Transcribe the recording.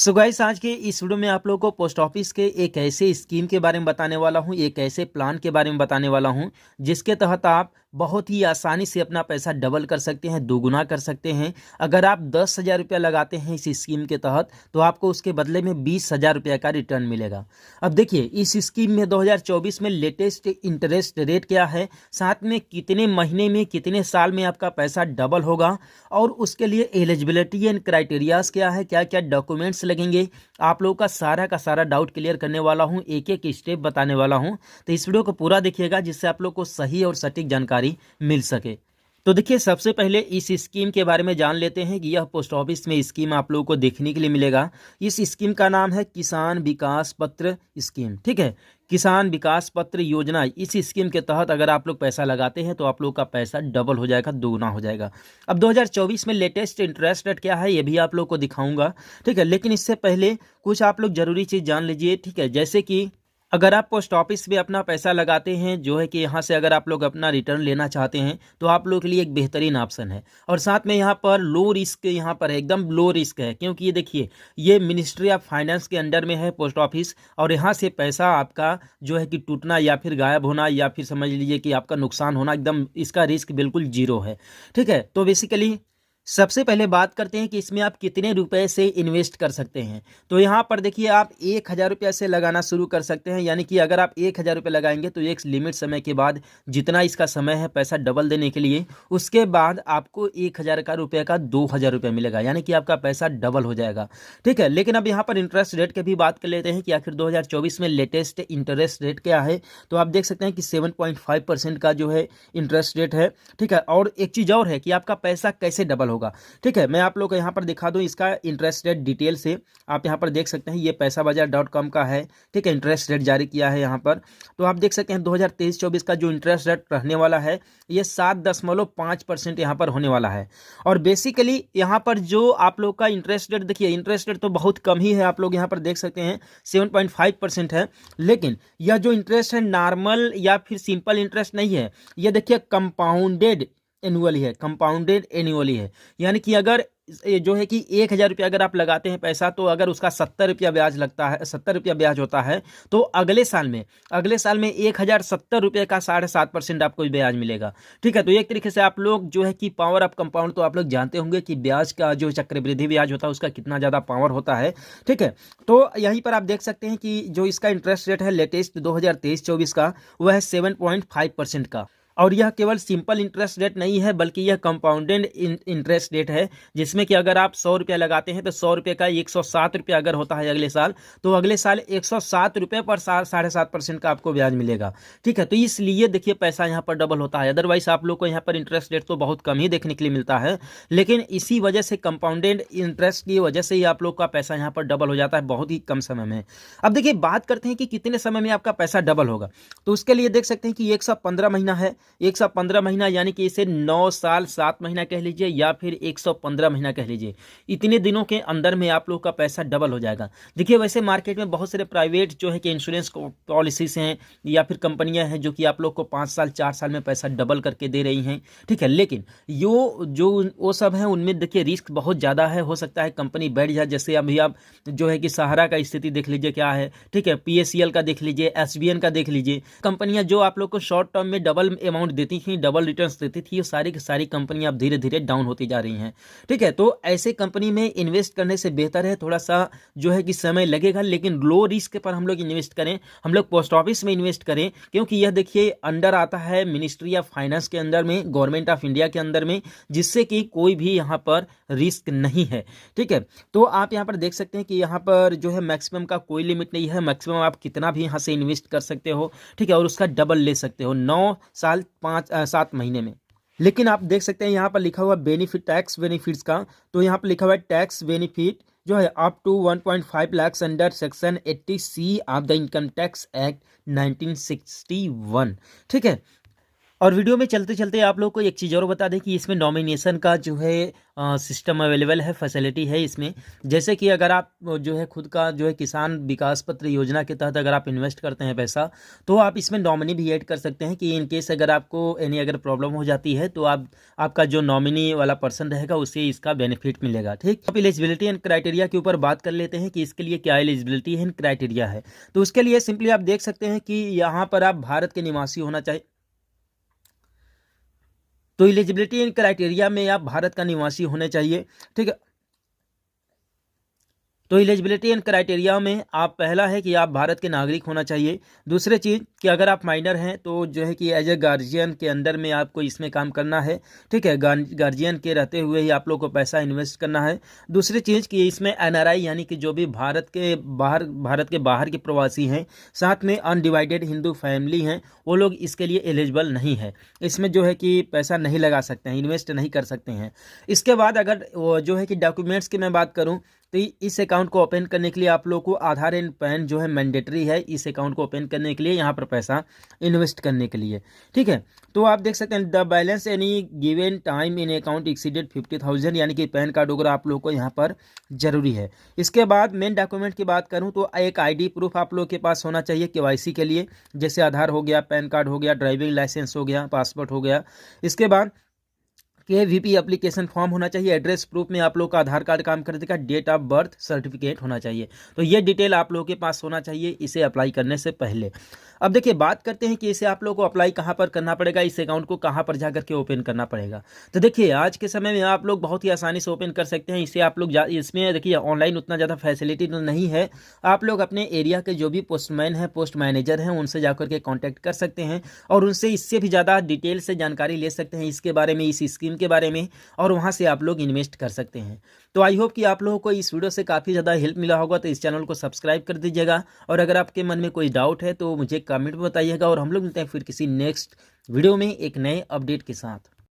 So guys, आज के इस वीडियो में आप लोगों को पोस्ट ऑफिस के एक ऐसे स्कीम के बारे में बताने वाला हूं, एक ऐसे प्लान के बारे में बताने वाला हूं जिसके तहत आप बहुत ही आसानी से अपना पैसा डबल कर सकते हैं, दोगुना कर सकते हैं। अगर आप 10,000 रुपया लगाते हैं इस स्कीम के तहत तो आपको उसके बदले में 20,000 रुपया का रिटर्न मिलेगा। अब देखिए, इस स्कीम में 2024 में लेटेस्ट इंटरेस्ट रेट क्या है, साथ में कितने महीने में कितने साल में आपका पैसा डबल होगा और उसके लिए एलिजिबिलिटी एंड क्राइटेरियाज क्या है, क्या क्या डॉक्यूमेंट्स लगेंगे, आप लोगों का सारा डाउट क्लियर करने वाला हूं, एक एक स्टेप बताने वाला हूं। तो इस वीडियो को पूरा देखिएगा जिससे आप लोग को सही और सटीक जानकारी मिल सके। तो देखिए, सबसे पहले इस स्कीम के बारे में जान लेते हैं कि यह पोस्ट ऑफिस में स्कीम आप लोगों को देखने के लिए मिलेगा। इस स्कीम का नाम है किसान विकास पत्र स्कीम। ठीक है, किसान विकास पत्र योजना। इस स्कीम के तहत अगर आप लोग पैसा लगाते हैं तो आप लोग का पैसा डबल हो जाएगा, दोगुना हो जाएगा। अब 2024 में लेटेस्ट इंटरेस्ट रेट क्या है ये भी आप लोग को दिखाऊंगा। ठीक है, लेकिन इससे पहले कुछ आप लोग जरूरी चीज़ जान लीजिए। ठीक है, जैसे कि अगर आप पोस्ट ऑफिस में अपना पैसा लगाते हैं, जो है कि यहाँ से अगर आप लोग अपना रिटर्न लेना चाहते हैं तो आप लोग के लिए एक बेहतरीन ऑप्शन है। और साथ में यहाँ पर लो रिस्क, यहाँ पर है एकदम लो रिस्क है, क्योंकि ये देखिए, ये मिनिस्ट्री ऑफ फाइनेंस के अंडर में है पोस्ट ऑफिस, और यहाँ से पैसा आपका जो है कि टूटना या फिर गायब होना या फिर समझ लीजिए कि आपका नुकसान होना, एकदम इसका रिस्क बिल्कुल जीरो है। ठीक है, तो बेसिकली सबसे पहले बात करते हैं कि इसमें आप कितने रुपए से इन्वेस्ट कर सकते हैं। तो यहाँ पर देखिए, आप 1,000 रुपया से लगाना शुरू कर सकते हैं। यानी कि अगर आप 1,000 रुपये लगाएंगे तो एक लिमिट समय के बाद, जितना इसका समय है पैसा डबल देने के लिए, उसके बाद आपको 1,000 का रुपये का 2,000 रुपया मिलेगा, यानी कि आपका पैसा डबल हो जाएगा। ठीक है, लेकिन अब यहाँ पर इंटरेस्ट रेट की भी बात कर लेते हैं कि आखिर 2024 में लेटेस्ट इंटरेस्ट रेट क्या है। तो आप देख सकते हैं कि 7.5% का जो है इंटरेस्ट रेट है। ठीक है, और एक चीज़ और है कि आपका पैसा कैसे डबल होगा। ठीक है, मैं आप लोग को यहाँ पर दिखा दूं इसका इंटरेस्ट रेट डिटेल से। आप यहाँ पर देख सकते हैं, ये पैसाबाजार.com का है। ठीक है, इंटरेस्ट रेट जारी किया है यहाँ पर। तो आप देख सकते हैं 2023-24 का जो इंटरेस्ट रेट रहने वाला है ये 7.5% यहाँ पर होने वाला है। और बेसिकली यहाँ पर जो आप लोग का इंटरेस्ट रेट, देखिए इंटरेस्ट रेट तो बहुत कम ही है, आप लोग यहाँ पर देख सकते हैं 7.5% है। लेकिन यह जो इंटरेस्ट है नॉर्मल या फिर सिंपल इंटरेस्ट नहीं है, ये देखिए कंपाउंडेड एनुअली है, कंपाउंडेड एनुअली है। यानी कि अगर ये जो है कि 1,000 रुपया अगर आप लगाते हैं पैसा, तो अगर उसका 70 रुपया ब्याज लगता है, 70 रुपया ब्याज होता है, तो अगले साल में 1,070 रुपये का 7.5% आपको ब्याज मिलेगा। ठीक है, तो एक तरीके से आप लोग जो है कि पावर ऑफ कंपाउंड तो आप लोग जानते होंगे कि ब्याज का जो चक्रवृद्धि ब्याज होता है उसका कितना ज़्यादा पावर होता है। ठीक है, तो यहीं पर आप देख सकते हैं कि जो इसका इंटरेस्ट रेट है लेटेस्ट 2023-24 का, वह है 7.5% का। और यह केवल सिंपल इंटरेस्ट रेट नहीं है, बल्कि यह कंपाउंडेड इंटरेस्ट रेट है, जिसमें कि अगर आप 100 रुपया लगाते हैं तो 100 रुपये का 107 रुपया अगर होता है अगले साल, तो अगले साल 107 रुपये पर 7.5% का आपको ब्याज मिलेगा। ठीक है, तो इसलिए देखिए पैसा यहाँ पर डबल होता है। अदरवाइज आप लोग को यहाँ पर इंटरेस्ट रेट तो बहुत कम ही देखने के लिए मिलता है, लेकिन इसी वजह से, कंपाउंडेड इंटरेस्ट की वजह से ही आप लोग का पैसा यहाँ पर डबल हो जाता है बहुत ही कम समय में। अब देखिए, बात करते हैं कि कितने समय में आपका पैसा डबल होगा। तो उसके लिए देख सकते हैं कि 115 महीना है। 115 महीना यानी कि इसे 9 साल 7 महीना कह लीजिए या फिर 115 महीना कह लीजिए। इतने दिनों के अंदर में आप लोग का पैसा डबल हो जाएगा। देखिए, वैसे मार्केट में बहुत सारे प्राइवेट जो है कि इंश्योरेंस पॉलिसीज हैं या फिर कंपनियां हैं जो कि आप लोग को 5 साल 4 साल में पैसा डबल करके दे रही हैं। ठीक है, लेकिन वो सब है, उनमें देखिए रिस्क बहुत ज़्यादा है। हो सकता है कंपनी बैठ जाए, जैसे अभी आप जो है कि सहारा का स्थिति देख लीजिए क्या है। ठीक है, PACL का देख लीजिए, SBN का देख लीजिए। कंपनियां जो आप लोग को शॉर्ट टर्म में डबल अमाउंट देती थी, डबल रिटर्न्स देती थी, सारी की सारी कंपनियां अब धीरे धीरे डाउन होती जा रही हैं। ठीक है, तो ऐसे कंपनी में इन्वेस्ट करने से बेहतर है, थोड़ा सा जो है कि समय लगेगा, लेकिन लो रिस्क पर हम लोग इन्वेस्ट करें, हम लोग पोस्ट ऑफिस में इन्वेस्ट करें, क्योंकि यह देखिए अंडर आता है मिनिस्ट्री ऑफ फाइनेंस के अंदर में, गवर्नमेंट ऑफ इंडिया के अंदर में, जिससे कि कोई भी यहाँ पर रिस्क नहीं है। ठीक है, तो आप यहाँ पर देख सकते हैं कि यहाँ पर जो है मैक्सिमम का कोई लिमिट नहीं है, मैक्सिमम आप कितना भी यहाँ से इन्वेस्ट कर सकते हो। ठीक है, और उसका डबल ले सकते हो 9 साल 7 महीने में। लेकिन आप देख सकते हैं यहाँ पर लिखा हुआ बेनिफिट, टैक्स बेनिफिट्स का, तो यहाँ पर लिखा हुआ है टैक्स बेनिफिट जो है up to 1.5 lakh under section 80C of the income tax act 1961। ठीक है, और वीडियो में चलते चलते आप लोग को एक चीज़ और बता दें कि इसमें नॉमिनेशन का जो है सिस्टम अवेलेबल है, फैसिलिटी है इसमें। जैसे कि अगर आप जो है खुद का जो है किसान विकास पत्र योजना के तहत अगर आप इन्वेस्ट करते हैं पैसा, तो आप इसमें नॉमिनी भी ऐड कर सकते हैं कि इन केस अगर आपको एनी अगर प्रॉब्लम हो जाती है तो आपका जो नॉमिनी वाला पर्सन रहेगा उससे इसका बेनिफिट मिलेगा। ठीक, अब एलिजिबिलिटी एंड क्राइटेरिया के ऊपर बात कर लेते हैं कि इसके लिए क्या एलिजिबिलिटी एंड क्राइटेरिया है। तो उसके लिए सिंपली आप देख सकते हैं कि यहाँ पर आप भारत के निवासी होना चाहिए। तो एलिजिबिलिटी एंड क्राइटेरिया में आप भारत का निवासी होने चाहिए। ठीक है, तो एलिजिबिलिटी एंड क्राइटेरिया में आप पहला है कि आप भारत के नागरिक होना चाहिए। दूसरी चीज़ कि अगर आप माइनर हैं तो जो है कि एज ए गार्जियन के अंडर में आपको इसमें काम करना है। ठीक है, गार्जियन के रहते हुए ही आप लोग को पैसा इन्वेस्ट करना है। दूसरी चीज़ कि इसमें एनआरआई यानी कि जो भी भारत के बाहर के प्रवासी हैं, साथ में अनडिवाइडेड हिंदू फैमिली हैं, वो लोग इसके लिए एलिजिबल नहीं है। इसमें जो है कि पैसा नहीं लगा सकते हैं, इन्वेस्ट नहीं कर सकते हैं। इसके बाद अगर जो है कि डॉक्यूमेंट्स की मैं बात करूँ तो इस अकाउंट को ओपन करने के लिए आप लोग को आधार एंड पैन जो है मैंडेटरी है इस अकाउंट को ओपन करने के लिए, यहाँ पर पैसा इन्वेस्ट करने के लिए। ठीक है, तो आप देख सकते हैं the balance any given time in account exceeded 50,000 यानी कि पैन कार्ड वगैरह आप लोग को यहाँ पर जरूरी है। इसके बाद मेन डॉक्यूमेंट की बात करूँ तो एक आईडी प्रूफ आप लोग के पास होना चाहिए केवाईसी के लिए, जैसे आधार हो गया, पैन कार्ड हो गया, ड्राइविंग लाइसेंस हो गया, पासपोर्ट हो गया। इसके बाद KVP एप्लीकेशन फॉर्म होना चाहिए। एड्रेस प्रूफ में आप लोग का आधार कार्ड काम कर देगा। डेट ऑफ बर्थ सर्टिफिकेट होना चाहिए। तो ये डिटेल आप लोगों के पास होना चाहिए इसे अप्लाई करने से पहले। अब देखिए बात करते हैं कि इसे आप लोगों को अप्लाई कहाँ पर करना पड़ेगा, इस अकाउंट को कहाँ पर जा करके ओपन करना पड़ेगा। तो देखिए आज के समय में आप लोग बहुत ही आसानी से ओपन कर सकते हैं इसे। आप लोग इसमें देखिए ऑनलाइन उतना ज़्यादा फैसिलिटी तो नहीं है। आप लोग अपने एरिया के जो भी पोस्टमैन हैं, पोस्ट मैनेजर हैं, उनसे जाकर के कॉन्टैक्ट कर सकते हैं और उनसे इससे भी ज़्यादा डिटेल से जानकारी ले सकते हैं इसके बारे में, इस स्कीम के बारे में, और वहां से आप लोग इन्वेस्ट कर सकते हैं। तो आई होप कि आप लोगों को इस वीडियो से काफ़ी ज़्यादा हेल्प मिला होगा। तो इस चैनल को सब्सक्राइब कर दीजिएगा और अगर आपके मन में कोई डाउट है तो मुझे कमेंट में बताइएगा और हम लोग मिलते हैं फिर किसी नेक्स्ट वीडियो में एक नए अपडेट के साथ।